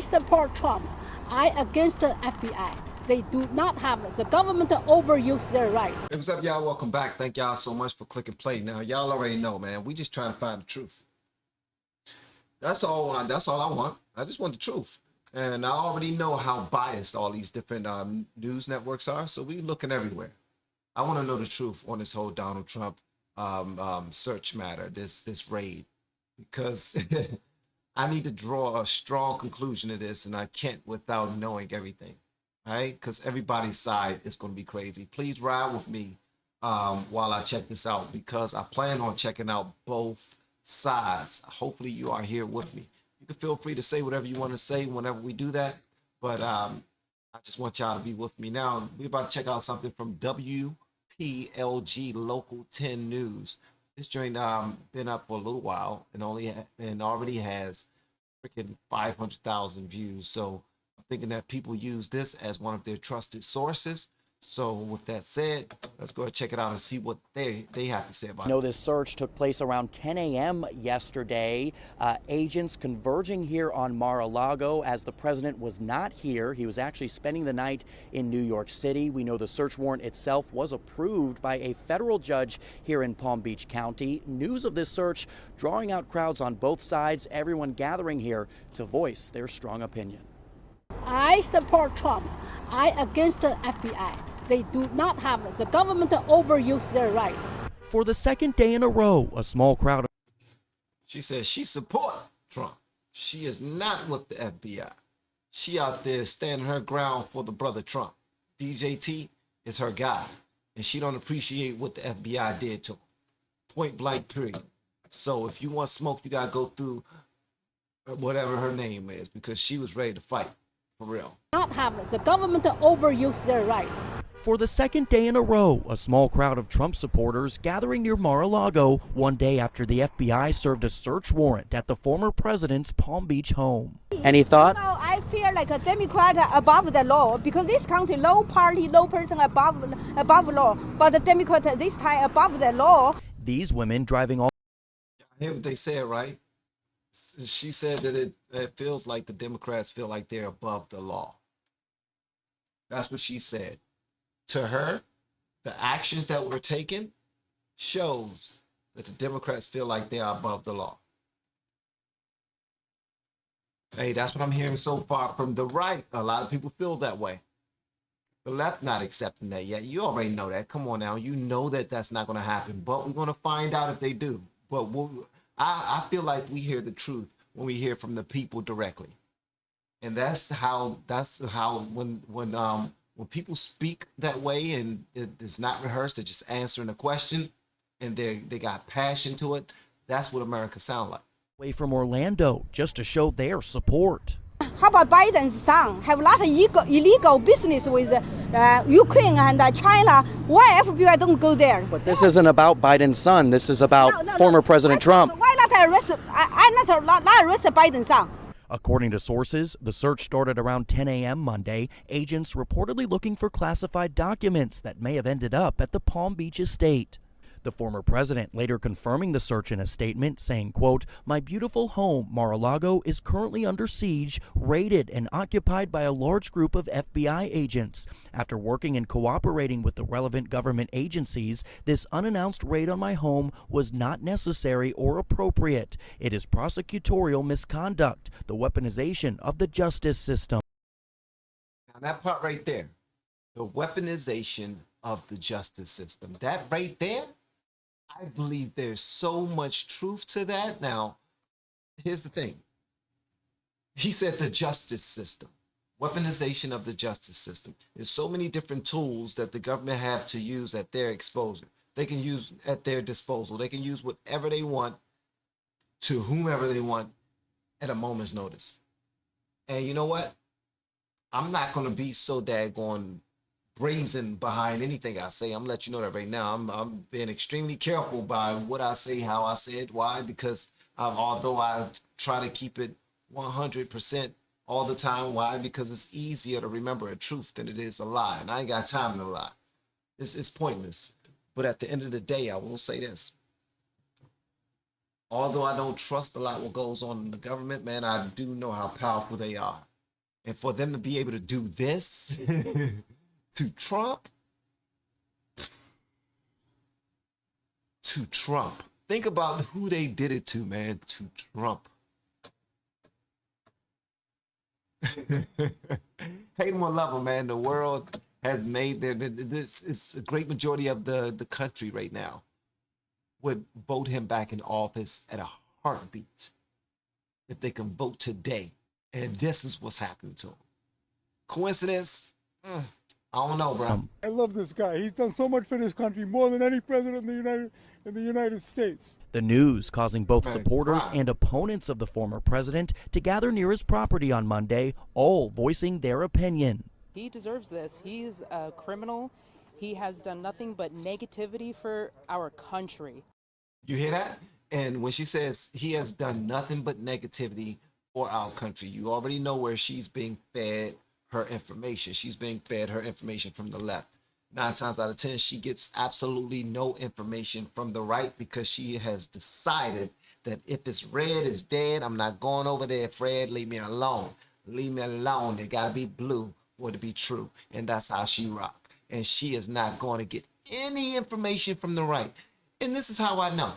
support Trump. I against the FBI. They do not have the government to overuse their right. Hey, what's up, y'all? Welcome back. Thank y'all so much for clicking play. Now, y'all already know, man. We just trying to find the truth. That's all I want. I just want the truth. And I already know how biased all these different news networks are, so we looking everywhere. I want to know the truth on this whole Donald Trump search matter, this raid, because I need to draw a strong conclusion to this, and I can't without knowing everything, right? Because everybody's side is going to be crazy. Please ride with me while I check this out, because I plan on checking out both sides. Hopefully you are here with me. You can feel free to say whatever you want to say whenever we do that, but I just want y'all to be with me. Now, we're about to check out something from WPLG Local 10 News. This joint been up for a little while and already has freaking 500,000 views. So I'm thinking that people use this as one of their trusted sources. So with that said, let's go and check it out and see what they have to say about it. You know, this search took place around 10 a.m. yesterday. Agents converging here on Mar-a-Lago as the president was not here. He was actually spending the night in New York City. We know the search warrant itself was approved by a federal judge here in Palm Beach County. News of this search drawing out crowds on both sides, everyone gathering here to voice their strong opinion. I support Trump. I against the FBI. They do not have the government to overuse their right. For the second day in a row, a small crowd. She says she support Trump. She is not with the FBI. She out there standing her ground for the brother Trump. DJT is her guy, and she don't appreciate what the FBI did to him. Point blank, period. So if you want smoke, you gotta go through whatever her name is, because she was ready to fight for real. Not have the government to overuse their right. For the second day in a row, a small crowd of Trump supporters gathering near Mar-a-Lago one day after the FBI served a search warrant at the former president's Palm Beach home. Any thought? No, I feel like a Democrat above the law, because this country, no party, no person above law. But the Democrat this time above the law. These women driving all. I hear what they said, right? She said that it feels like the Democrats feel like they're above the law. That's what she said. To her, the actions that were taken shows that the Democrats feel like they are above the law. Hey, that's what I'm hearing so far from the right. A lot of people feel that way. The left not accepting that yet. You already know that. Come on now. You know that that's not going to happen, but we're going to find out if they do. But I feel like we hear the truth when we hear from the people directly. And that's how when people speak that way and it's not rehearsed, they're just answering a question and they got passion to it. That's what America sounds like. Away from Orlando just to show their support. How about Biden's son have a lot of illegal business with Ukraine and China? Why FBI don't go there? But this isn't about Biden's son. This is about former President Trump. Why not arrest? not arrest Biden's son? According to sources, the search started around 10 a.m. Monday. Agents reportedly looking for classified documents that may have ended up at the Palm Beach estate. The former president later confirming the search in a statement, saying, quote, "My beautiful home, Mar-a-Lago, is currently under siege, raided, and occupied by a large group of FBI agents. After working and cooperating with the relevant government agencies, this unannounced raid on my home was not necessary or appropriate. It is prosecutorial misconduct, the weaponization of the justice system." Now that part right there, the weaponization of the justice system, that right there, I believe there's so much truth to that. Now, here's the thing. He said the justice system, weaponization of the justice system. There's so many different tools that the government have to use at their exposure. They can use at their disposal. They can use whatever they want to whomever they want at a moment's notice. And you know what? I'm not going to be so daggone brazen behind anything I say. I'm gonna let you know that right now. I'm being extremely careful by what I say, how I say it. Why? Because although I try to keep it 100% all the time. Why? Because it's easier to remember a truth than it is a lie. And I ain't got time to lie. It's pointless. But at the end of the day, I will say this. Although I don't trust a lot what goes on in the government, man, I do know how powerful they are. And for them to be able to do this to Trump, think about who they did it to, man, to Trump. Hate him or love him, man. The world has made this is a great majority of the country right now would vote him back in office at a heartbeat if they can vote today. And this is what's happening to him. Coincidence? I don't know, bro. I love this guy. He's done so much for this country, more than any president in the United States. The news causing both Man, supporters wow. and opponents of the former president to gather near his property on Monday, all voicing their opinion. He deserves this. He's a criminal. He has done nothing but negativity for our country. You hear that? And when she says he has done nothing but negativity for our country, you already know where she's being fed her information. She's being fed her information from the left. 9 times out of 10, she gets absolutely no information from the right because she has decided that if it's red, it's dead. I'm not going over there, Fred. Leave me alone. Leave me alone. It got to be blue for it to be true. And that's how she rock. And she is not going to get any information from the right. And this is how I know.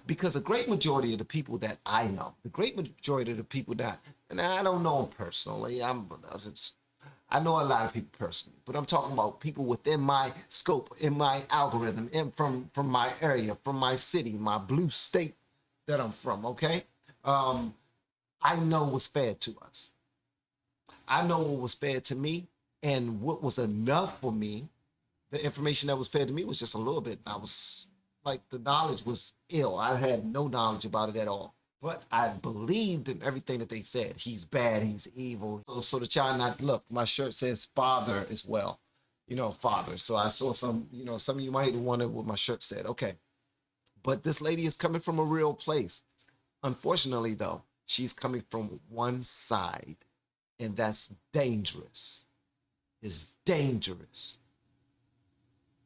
Because a great majority of the people that I know, the great majority of the people that, and I don't know them personally, I know a lot of people personally, but I'm talking about people within my scope, in my algorithm, and from my area, from my city, my blue state that I'm from, okay? I know what's fed to us. I know what was fed to me, and what was enough for me, the information that was fed to me was just a little bit. I was like, the knowledge was ill. I had no knowledge about it at all. But I believed in everything that they said. He's bad, he's evil. So the child not, look, my shirt says father as well. You know, father. So I saw some, some of you might wonder what my shirt said. Okay. But this lady is coming from a real place. Unfortunately, though, she's coming from one side. And that's dangerous. It's dangerous.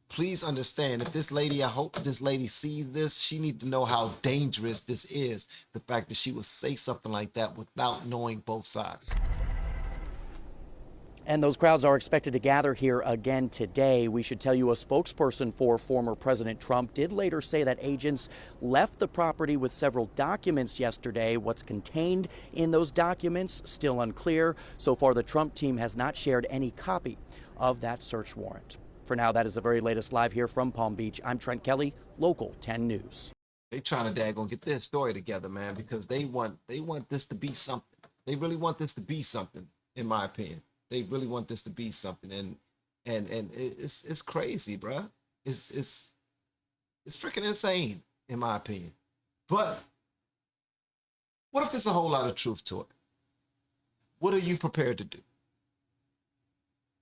Please understand, if this lady, I hope this lady sees this, she needs to know how dangerous this is. The fact that she would say something like that without knowing both sides. And those crowds are expected to gather here again today. We should tell you a spokesperson for former President Trump did later say that agents left the property with several documents yesterday. What's contained in those documents, still unclear. So far, the Trump team has not shared any copy of that search warrant. For now, that is the very latest live here from Palm Beach. I'm Trent Kelly, Local 10 News. They trying to daggone get their story together, man, because they want this to be something. They really want this to be something, in my opinion. They really want this to be something, and it's crazy, bro. It's freaking insane, in my opinion. But what if there's a whole lot of truth to it? What are you prepared to do?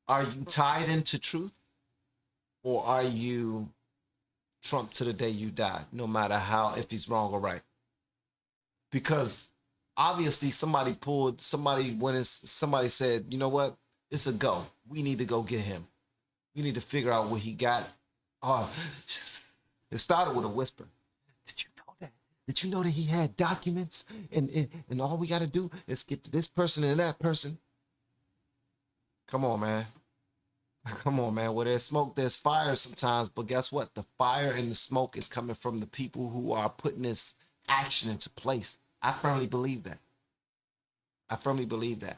Are you tied into truth? Or are you Trump to the day you die, no matter if he's wrong or right? Because obviously somebody said, you know what, it's a go. We need to go get him. We need to figure out what he got. It started with a whisper. Did you know that? Did you know that he had documents? And all we got to do is get to this person and that person. Come on, man. Come on, man. Where there's smoke, there's fire sometimes. But guess what? The fire and the smoke is coming from the people who are putting this action into place. I firmly believe that. I firmly believe that.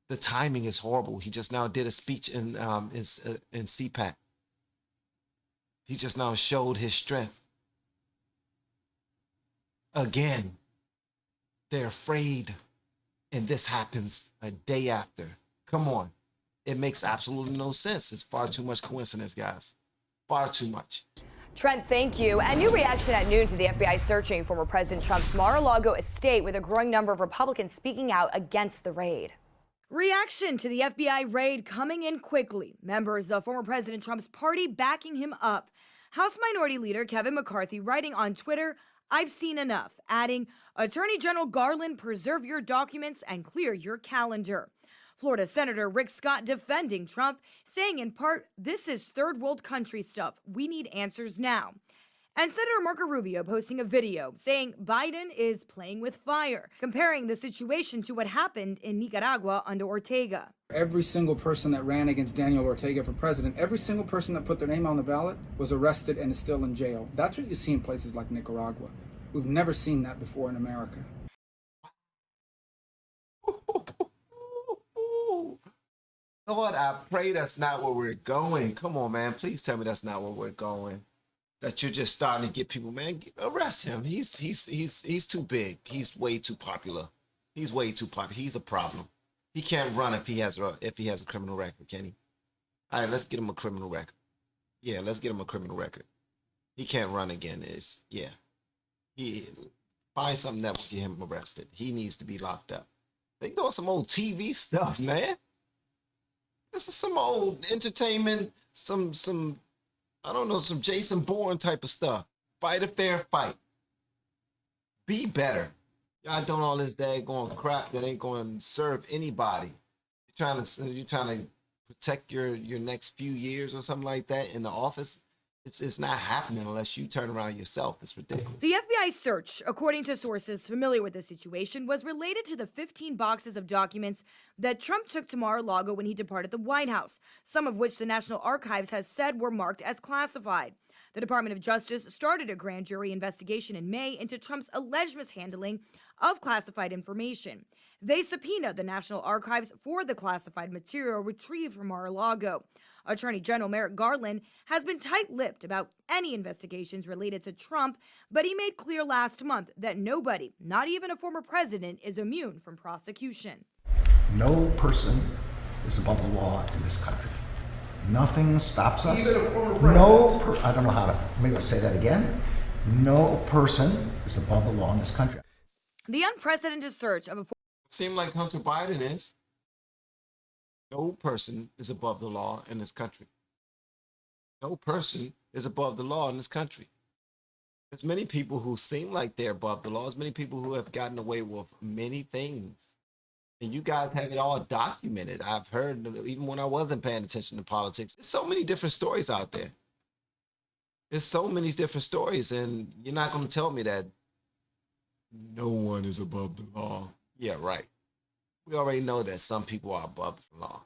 The timing is horrible. He just now did a speech in CPAC. He just now showed his strength. Again, they're afraid. And this happens a day after. Come on. It makes absolutely no sense. It's far too much coincidence, guys. Far too much. Trent, thank you. A new reaction at noon to the FBI searching former President Trump's Mar-a-Lago estate, with a growing number of Republicans speaking out against the raid. Reaction to the FBI raid coming in quickly. Members of former President Trump's party backing him up. House Minority Leader Kevin McCarthy writing on Twitter, "I've seen enough," adding, "Attorney General Garland, preserve your documents and clear your calendar." Florida Senator Rick Scott defending Trump, saying in part, "This is third world country stuff. We need answers now." And Senator Marco Rubio posting a video saying Biden is playing with fire, comparing the situation to what happened in Nicaragua under Ortega. Every single person that ran against Daniel Ortega for president, every single person that put their name on the ballot was arrested and is still in jail. That's what you see in places like Nicaragua. We've never seen that before in America. Lord, I pray that's not where we're going. Come on, man. Please tell me that's not where we're going. That you're just starting to get people, man. Arrest him. He's too big. He's way too popular. He's way too popular. He's a problem. He can't run if he has a criminal record, can he? All right, let's get him a criminal record. Yeah, let's get him a criminal record. He can't run again. He find something that will get him arrested. He needs to be locked up. They doing some old TV stuff, man. This is some old entertainment, some I don't know, some Jason Bourne type of stuff. Fight a fair fight. Be better. Y'all doing all this daggone crap that ain't going to serve anybody. You're trying to protect your next few years or something like that in the office. It's not happening unless you turn around yourself. It's ridiculous. The FBI search, according to sources familiar with the situation, was related to the 15 boxes of documents that Trump took to Mar-a-Lago when he departed the White House, some of which the National Archives has said were marked as classified. The Department of Justice started a grand jury investigation in May into Trump's alleged mishandling of classified information. They subpoenaed the National Archives for the classified material retrieved from Mar-a-Lago. Attorney General Merrick Garland has been tight-lipped about any investigations related to Trump, but he made clear last month that nobody, not even a former president, is immune from prosecution. No person is above the law in this country. Nothing stops us. Even a former president. I don't know how to, maybe I'll say that again. No person is above the law in this country. The unprecedented search of a Seemed like Hunter Biden is. No person is above the law in this country. No person is above the law in this country. There's many people who seem like they're above the law. There's many people who have gotten away with many things. And you guys have it all documented. I've heard, even when I wasn't paying attention to politics, there's so many different stories out there. There's so many different stories, and you're not going to tell me that no one is above the law. Yeah, right. We already know that some people are above the law.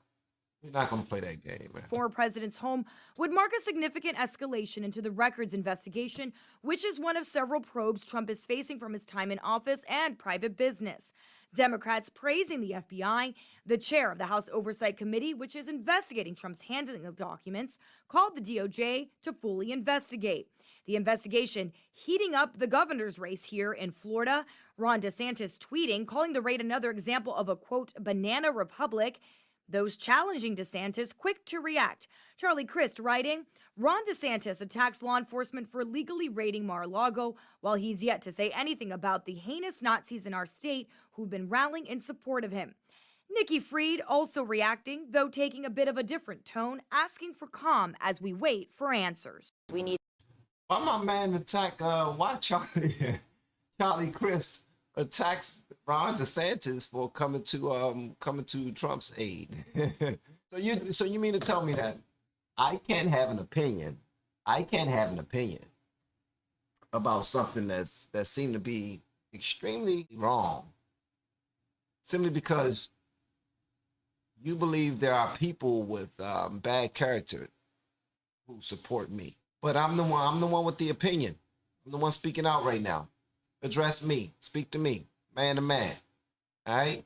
We're not going to play that game, man. Former president's home would mark a significant escalation into the records investigation, which is one of several probes Trump is facing from his time in office and private business. Democrats praising the FBI. The chair of the House Oversight Committee, which is investigating Trump's handling of documents, called the DOJ to fully investigate. The investigation heating up the governor's race here in Florida. Ron DeSantis tweeting, calling the raid another example of a, quote, banana republic. Those challenging DeSantis quick to react. Charlie Crist writing, Ron DeSantis attacks law enforcement for illegally raiding Mar-a-Lago, while he's yet to say anything about the heinous Nazis in our state who've been rallying in support of him. Nikki Fried also reacting, though taking a bit of a different tone, asking for calm as we wait for answers. We need. Why my man attack? Why Charlie Crist attacks Ron DeSantis for coming to Trump's aid? So you mean to tell me that I can't have an opinion? I can't have an opinion about something that seemed to be extremely wrong, simply because you believe there are people with bad character who support me. But I'm the one with the opinion. I'm the one speaking out right now. Address me. Speak to me, man to man. All right?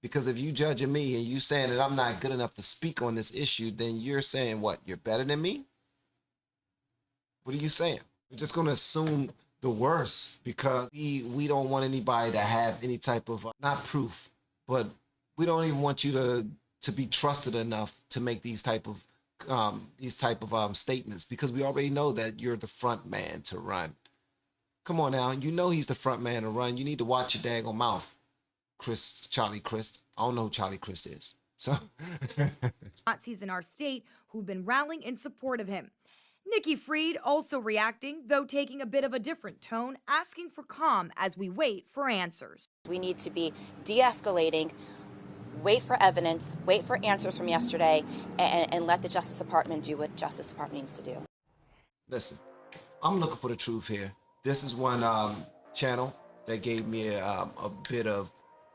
Because if you judging me and you saying that I'm not good enough to speak on this issue, then you're saying what? You're better than me? What are you saying? We're just going to assume the worst because we don't want anybody to have any type of, not proof, but we don't even want you to be trusted enough to make these type of statements, because we already know that you're the front man to run. Come on now, you know he's the front man to run. You need to watch your daggone mouth, Charlie Crist. I don't know who Charlie Crist is. So Nazis in our state who've been rallying in support of him. Nikki Fried also reacting, though taking a bit of a different tone, asking for calm as we wait for answers. We need to be de-escalating, wait for evidence, wait for answers from yesterday, and let the Justice Department do what Justice Department needs to do. Listen, I'm looking for the truth here. This is one channel that gave me a bit of,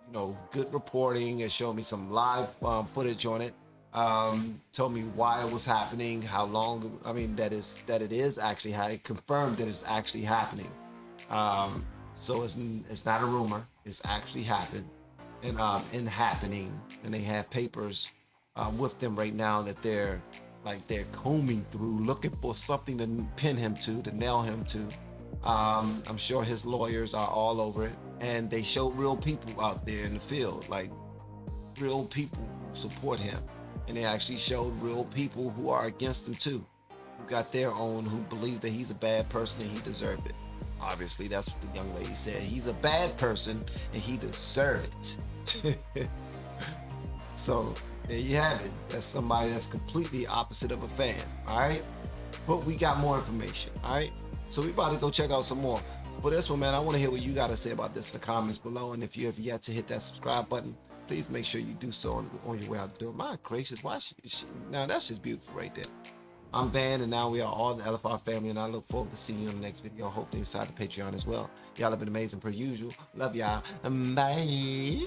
you know, good reporting. It showed me some live footage on it. Told me why it was happening, how long. I mean, that it is actually it confirmed that it's actually happening. So it's not a rumor. It's actually happened and happening. And they have papers with them right now that they're combing through, looking for something to pin him to nail him to. I'm sure his lawyers are all over it, and they show real people out there in the field, like real people who support him, and they actually showed real people who are against him too, who got their own, who believe that he's a bad person and he deserved it. Obviously, that's what the young lady said. He's a bad person and he deserved it. So there you have it. That's somebody that's completely opposite of a fan. All right, but we got more information. All right, so we about to go check out some more. For this one, man, I want to hear what you got to say about this in the comments below. And if you have yet to hit that subscribe button, please make sure you do so on your way out the door. My gracious, why now that's just beautiful right there. I'm Van, and now we are all the LFR family, and I look forward to seeing you in the next video, hopefully inside the Patreon as well. Y'all have been amazing per usual. Love y'all. Bye.